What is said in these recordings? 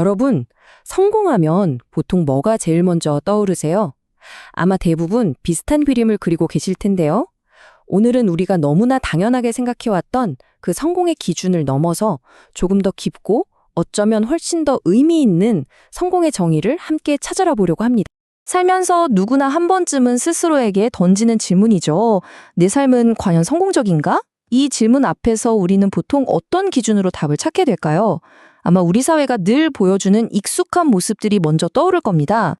여러분, 성공하면 보통 뭐가 제일 먼저 떠오르세요? 아마 대부분 비슷한 그림을 그리고 계실 텐데요. 오늘은 우리가 너무나 당연하게 생각해왔던 그 성공의 기준을 넘어서 조금 더 깊고 어쩌면 훨씬 더 의미 있는 성공의 정의를 함께 찾아라 보려고 합니다. 살면서 누구나 한 번쯤은 스스로에게 던지는 질문이죠. 내 삶은 과연 성공적인가? 이 질문 앞에서 우리는 보통 어떤 기준으로 답을 찾게 될까요? 아마 우리 사회가 늘 보여주는 익숙한 모습들이 먼저 떠오를 겁니다.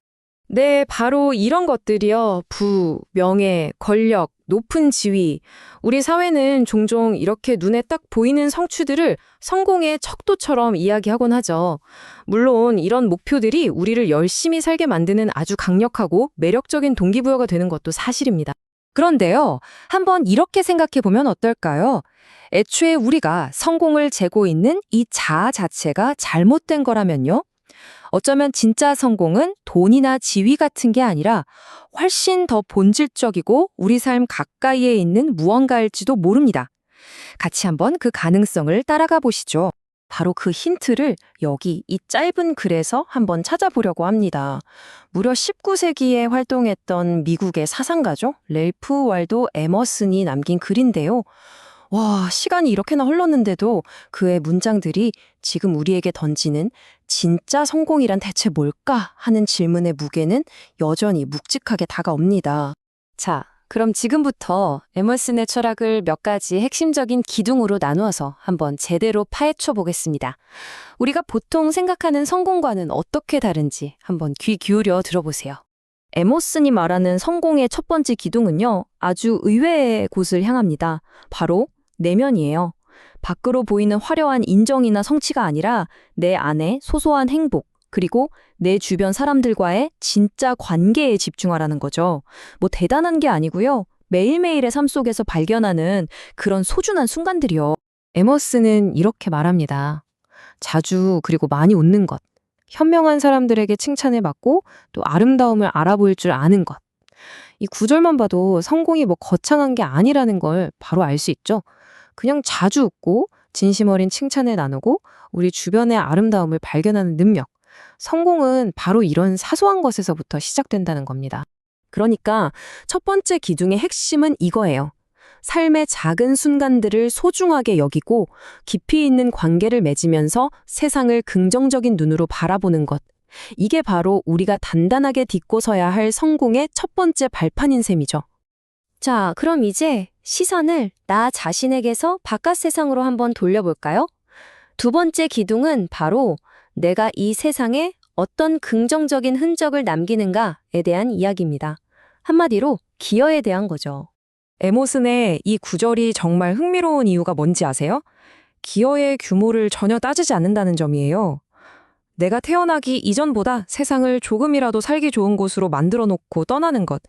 네, 바로 이런 것들이요. 부, 명예, 권력, 높은 지위. 우리 사회는 종종 이렇게 눈에 딱 보이는 성취들을 성공의 척도처럼 이야기하곤 하죠. 물론 이런 목표들이 우리를 열심히 살게 만드는 아주 강력하고 매력적인 동기부여가 되는 것도 사실입니다. 그런데요, 한번 이렇게 생각해 보면 어떨까요? 애초에 우리가 성공을 재고 있는 이 자아 자체가 잘못된 거라면요? 어쩌면 진짜 성공은 돈이나 지위 같은 게 아니라 훨씬 더 본질적이고 우리 삶 가까이에 있는 무언가일지도 모릅니다. 같이 한번 그 가능성을 따라가 보시죠. 바로 그 힌트를 여기 이 짧은 글에서 한번 찾아보려고 합니다. 무려 19세기에 활동했던 미국의 사상가죠. 랠프 월도 에머슨이 남긴 글인데요. 와, 시간이 이렇게나 흘렀는데도 그의 문장들이 지금 우리에게 던지는 진짜 성공이란 대체 뭘까 하는 질문의 무게는 여전히 묵직하게 다가옵니다. 자, 그럼 지금부터 에머슨의 철학을 몇 가지 핵심적인 기둥으로 나누어서 한번 제대로 파헤쳐 보겠습니다. 우리가 보통 생각하는 성공과는 어떻게 다른지 한번 귀 기울여 들어보세요. 에머슨이 말하는 성공의 첫 번째 기둥은요, 아주 의외의 곳을 향합니다. 바로 내면이에요. 밖으로 보이는 화려한 인정이나 성취가 아니라 내 안의 소소한 행복, 그리고 내 주변 사람들과의 진짜 관계에 집중하라는 거죠. 뭐 대단한 게 아니고요. 매일매일의 삶 속에서 발견하는 그런 소중한 순간들이요. 에머슨은 이렇게 말합니다. 자주 그리고 많이 웃는 것. 현명한 사람들에게 칭찬을 받고 또 아름다움을 알아보일 줄 아는 것. 이 구절만 봐도 성공이 뭐 거창한 게 아니라는 걸 바로 알 수 있죠. 그냥 자주 웃고 진심 어린 칭찬을 나누고 우리 주변의 아름다움을 발견하는 능력. 성공은 바로 이런 사소한 것에서부터 시작된다는 겁니다. 그러니까 첫 번째 기둥의 핵심은 이거예요. 삶의 작은 순간들을 소중하게 여기고 깊이 있는 관계를 맺으면서 세상을 긍정적인 눈으로 바라보는 것. 이게 바로 우리가 단단하게 딛고 서야 할 성공의 첫 번째 발판인 셈이죠. 자, 그럼 이제 시선을 나 자신에게서 바깥 세상으로 한번 돌려볼까요? 두 번째 기둥은 바로 내가 이 세상에 어떤 긍정적인 흔적을 남기는가에 대한 이야기입니다. 한마디로 기여에 대한 거죠. 에머슨의 이 구절이 정말 흥미로운 이유가 뭔지 아세요? 기여의 규모를 전혀 따지지 않는다는 점이에요. 내가 태어나기 이전보다 세상을 조금이라도 살기 좋은 곳으로 만들어 놓고 떠나는 것.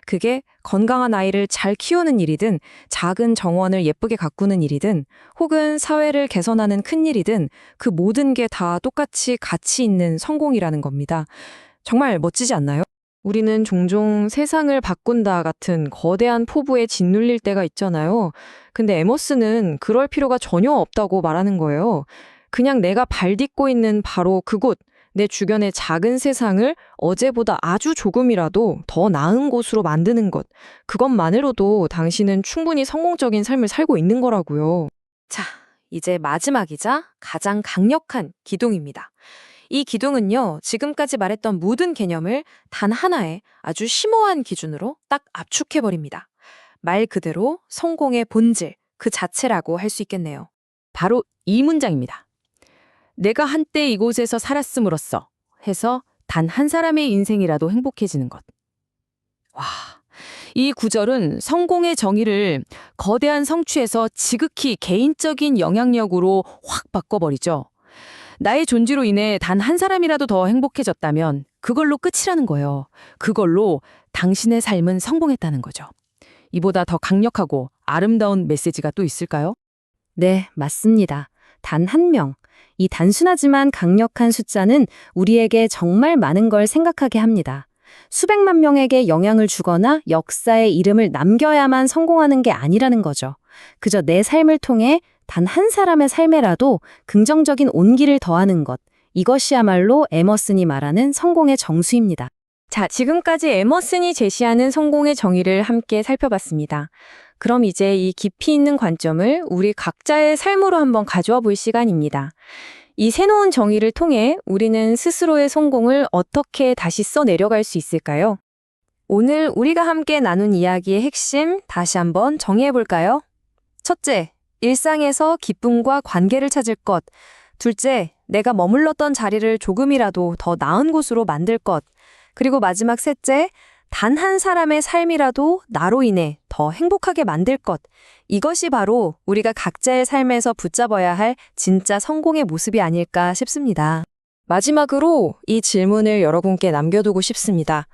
그게 건강한 아이를 잘 키우는 일이든 작은 정원을 예쁘게 가꾸는 일이든 혹은 사회를 개선하는 큰 일이든 그 모든 게 다 똑같이 가치 있는 성공이라는 겁니다. 정말 멋지지 않나요? 우리는 종종 세상을 바꾼다 같은 거대한 포부에 짓눌릴 때가 있잖아요. 근데 에머슨은 그럴 필요가 전혀 없다고 말하는 거예요. 그냥 내가 발 딛고 있는 바로 그곳, 내 주변의 작은 세상을 어제보다 아주 조금이라도 더 나은 곳으로 만드는 것. 그것만으로도 당신은 충분히 성공적인 삶을 살고 있는 거라고요. 자, 이제 마지막이자 가장 강력한 기둥입니다. 이 기둥은요, 지금까지 말했던 모든 개념을 단 하나의 아주 심오한 기준으로 딱 압축해버립니다. 말 그대로 성공의 본질, 그 자체라고 할 수 있겠네요. 바로 이 문장입니다. 내가 한때 이곳에서 살았음으로써 해서 단 한 사람의 인생이라도 행복해지는 것. 와, 이 구절은 성공의 정의를 거대한 성취에서 지극히 개인적인 영향력으로 확 바꿔버리죠. 나의 존재로 인해 단 한 사람이라도 더 행복해졌다면 그걸로 끝이라는 거예요. 그걸로 당신의 삶은 성공했다는 거죠. 이보다 더 강력하고 아름다운 메시지가 또 있을까요? 네, 맞습니다. 단 한 명. 이 단순하지만 강력한 숫자는 우리에게 정말 많은 걸 생각하게 합니다. 수백만 명에게 영향을 주거나 역사의 이름을 남겨야만 성공하는 게 아니라는 거죠. 그저 내 삶을 통해 단 한 사람의 삶에라도 긍정적인 온기를 더하는 것. 이것이야말로 에머슨이 말하는 성공의 정수입니다. 자, 지금까지 에머슨이 제시하는 성공의 정의를 함께 살펴봤습니다. 그럼 이제 이 깊이 있는 관점을 우리 각자의 삶으로 한번 가져와 볼 시간입니다. 이 새로운 정의를 통해 우리는 스스로의 성공을 어떻게 다시 써내려갈 수 있을까요? 오늘 우리가 함께 나눈 이야기의 핵심 다시 한번 정의해 볼까요? 첫째, 일상에서 기쁨과 관계를 찾을 것. 둘째, 내가 머물렀던 자리를 조금이라도 더 나은 곳으로 만들 것. 그리고 마지막 셋째, 단 한 사람의 삶이라도 나로 인해 더 행복하게 만들 것. 이것이 바로 우리가 각자의 삶에서 붙잡아야 할 진짜 성공의 모습이 아닐까 싶습니다. 마지막으로 이 질문을 여러분께 남겨두고 싶습니다.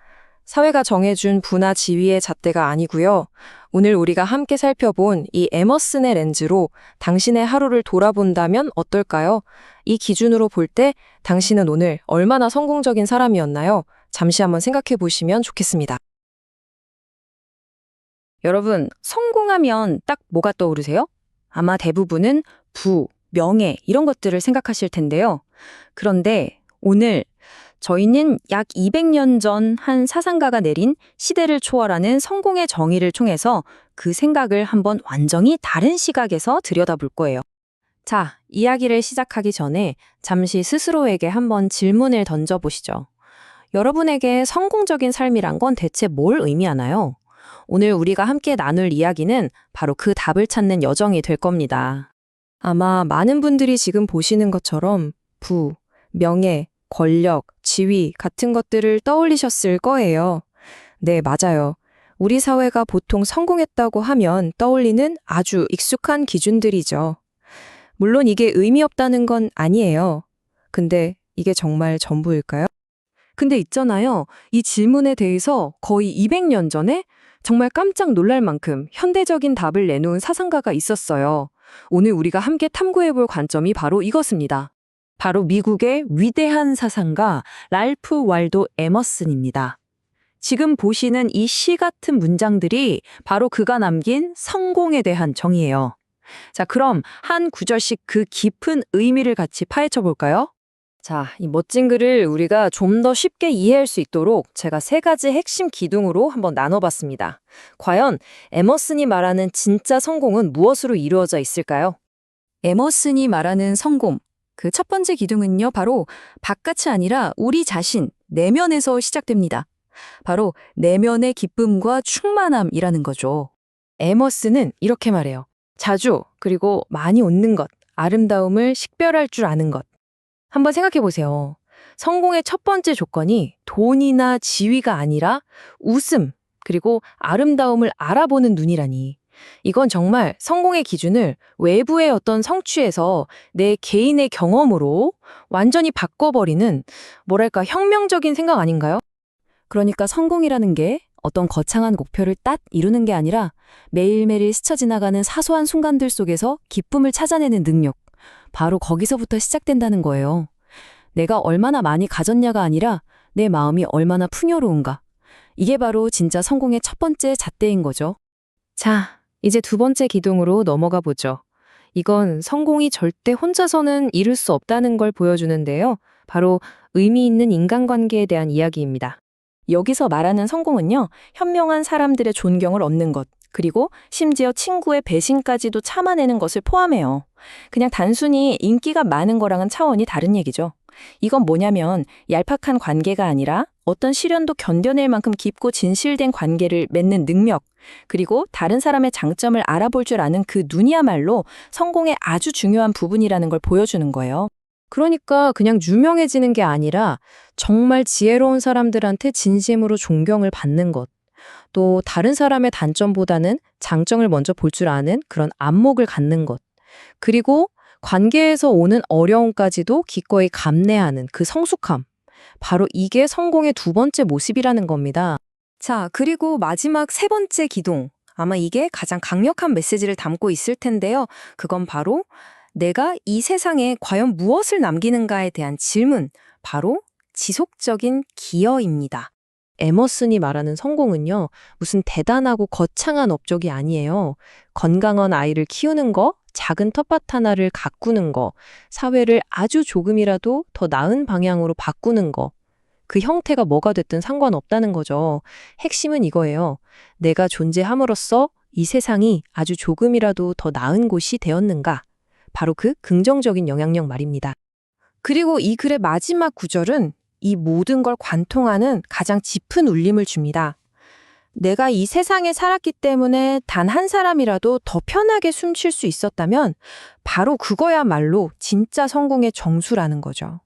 사회가 정해준 부나 지위의 잣대가 아니고요. 오늘 우리가 함께 살펴본 이 에머슨의 렌즈로 당신의 하루를 돌아본다면 어떨까요? 이 기준으로 볼 때 당신은 오늘 얼마나 성공적인 사람이었나요? 잠시 한번 생각해 보시면 좋겠습니다. 여러분, 성공하면 딱 뭐가 떠오르세요? 아마 대부분은 부, 명예 이런 것들을 생각하실 텐데요. 그런데 오늘 저희는 약 200년 전 한 사상가가 내린 시대를 초월하는 성공의 정의를 통해서 그 생각을 한번 완전히 다른 시각에서 들여다볼 거예요. 자, 이야기를 시작하기 전에 잠시 스스로에게 한번 질문을 던져보시죠. 여러분에게 성공적인 삶이란 건 대체 뭘 의미하나요? 오늘 우리가 함께 나눌 이야기는 바로 그 답을 찾는 여정이 될 겁니다. 아마 많은 분들이 지금 보시는 것처럼 부, 명예, 권력, 지위 같은 것들을 떠올리셨을 거예요. 네, 맞아요. 우리 사회가 보통 성공했다고 하면 떠올리는 아주 익숙한 기준들이죠. 물론 이게 의미 없다는 건 아니에요. 근데 이게 정말 전부일까요? 근데 있잖아요. 이 질문에 대해서 거의 200년 전에 정말 깜짝 놀랄 만큼 현대적인 답을 내놓은 사상가가 있었어요. 오늘 우리가 함께 탐구해볼 관점이 바로 이것입니다. 바로 미국의 위대한 사상가 랄프 월도 에머슨입니다. 지금 보시는 이 시 같은 문장들이 바로 그가 남긴 성공에 대한 정의예요. 자, 그럼 한 구절씩 그 깊은 의미를 같이 파헤쳐 볼까요? 자, 이 멋진 글을 우리가 좀 더 쉽게 이해할 수 있도록 제가 3가지 핵심 기둥으로 한번 나눠봤습니다. 과연 에머슨이 말하는 진짜 성공은 무엇으로 이루어져 있을까요? 에머슨이 말하는 성공, 그 첫 번째 기둥은요, 바로 바깥이 아니라 우리 자신, 내면에서 시작됩니다. 바로 내면의 기쁨과 충만함이라는 거죠. 에머슨은 이렇게 말해요. 자주, 그리고 많이 웃는 것, 아름다움을 식별할 줄 아는 것. 한번 생각해 보세요. 성공의 첫 번째 조건이 돈이나 지위가 아니라 웃음, 그리고 아름다움을 알아보는 눈이라니. 이건 정말 성공의 기준을 외부의 어떤 성취에서 내 개인의 경험으로 완전히 바꿔버리는 뭐랄까 혁명적인 생각 아닌가요? 그러니까 성공이라는 게 어떤 거창한 목표를 딱 이루는 게 아니라 매일매일 스쳐 지나가는 사소한 순간들 속에서 기쁨을 찾아내는 능력. 바로 거기서부터 시작된다는 거예요. 내가 얼마나 많이 가졌냐가 아니라 내 마음이 얼마나 풍요로운가. 이게 바로 진짜 성공의 첫 번째 잣대인 거죠. 자, 이제 두 번째 기둥으로 넘어가 보죠. 이건 성공이 절대 혼자서는 이룰 수 없다는 걸 보여주는데요. 바로 의미 있는 인간관계에 대한 이야기입니다. 여기서 말하는 성공은요, 현명한 사람들의 존경을 얻는 것, 그리고 심지어 친구의 배신까지도 참아내는 것을 포함해요. 그냥 단순히 인기가 많은 거랑은 차원이 다른 얘기죠. 이건 뭐냐면 얄팍한 관계가 아니라 어떤 시련도 견뎌낼 만큼 깊고 진실된 관계를 맺는 능력, 그리고 다른 사람의 장점을 알아볼 줄 아는 그 눈이야말로 성공의 아주 중요한 부분이라는 걸 보여주는 거예요. 그러니까 그냥 유명해지는 게 아니라 정말 지혜로운 사람들한테 진심으로 존경을 받는 것. 또 다른 사람의 단점보다는 장점을 먼저 볼 줄 아는 그런 안목을 갖는 것. 그리고 관계에서 오는 어려움까지도 기꺼이 감내하는 그 성숙함. 바로 이게 성공의 두 번째 모습이라는 겁니다. 자, 그리고 마지막 세 번째 기둥. 아마 이게 가장 강력한 메시지를 담고 있을 텐데요. 그건 바로 내가 이 세상에 과연 무엇을 남기는가에 대한 질문. 바로 지속적인 기여입니다. 에머슨이 말하는 성공은요, 무슨 대단하고 거창한 업적이 아니에요. 건강한 아이를 키우는 거, 작은 텃밭 하나를 가꾸는 거, 사회를 아주 조금이라도 더 나은 방향으로 바꾸는 거, 그 형태가 뭐가 됐든 상관없다는 거죠. 핵심은 이거예요. 내가 존재함으로써 이 세상이 아주 조금이라도 더 나은 곳이 되었는가? 바로 그 긍정적인 영향력 말입니다. 그리고 이 글의 마지막 구절은 이 모든 걸 관통하는 가장 짚은 울림을 줍니다. 내가 이 세상에 살았기 때문에 단 한 사람이라도 더 편하게 숨 쉴 수 있었다면 바로 그거야말로 진짜 성공의 정수라는 거죠.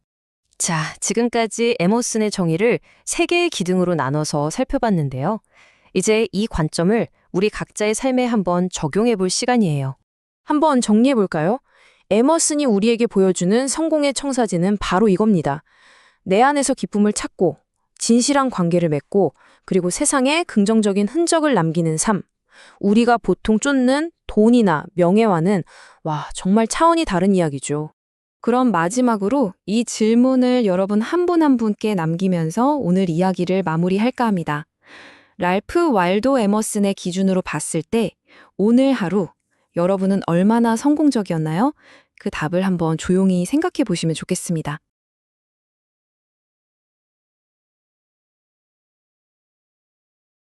자, 지금까지 에머슨의 정의를 세 개의 기둥으로 나눠서 살펴봤는데요. 이제 이 관점을 우리 각자의 삶에 한번 적용해 볼 시간이에요. 한번 정리해 볼까요? 에머슨이 우리에게 보여주는 성공의 청사진은 바로 이겁니다. 내 안에서 기쁨을 찾고, 진실한 관계를 맺고, 그리고 세상에 긍정적인 흔적을 남기는 삶. 우리가 보통 쫓는 돈이나 명예와는 정말 차원이 다른 이야기죠. 그럼 마지막으로 이 질문을 여러분 한 분 한 분께 남기면서 오늘 이야기를 마무리할까 합니다. 랄프 waldo 에머슨의 기준으로 봤을 때 오늘 하루 여러분은 얼마나 성공적이었나요? 그 답을 한번 조용히 생각해 보시면 좋겠습니다.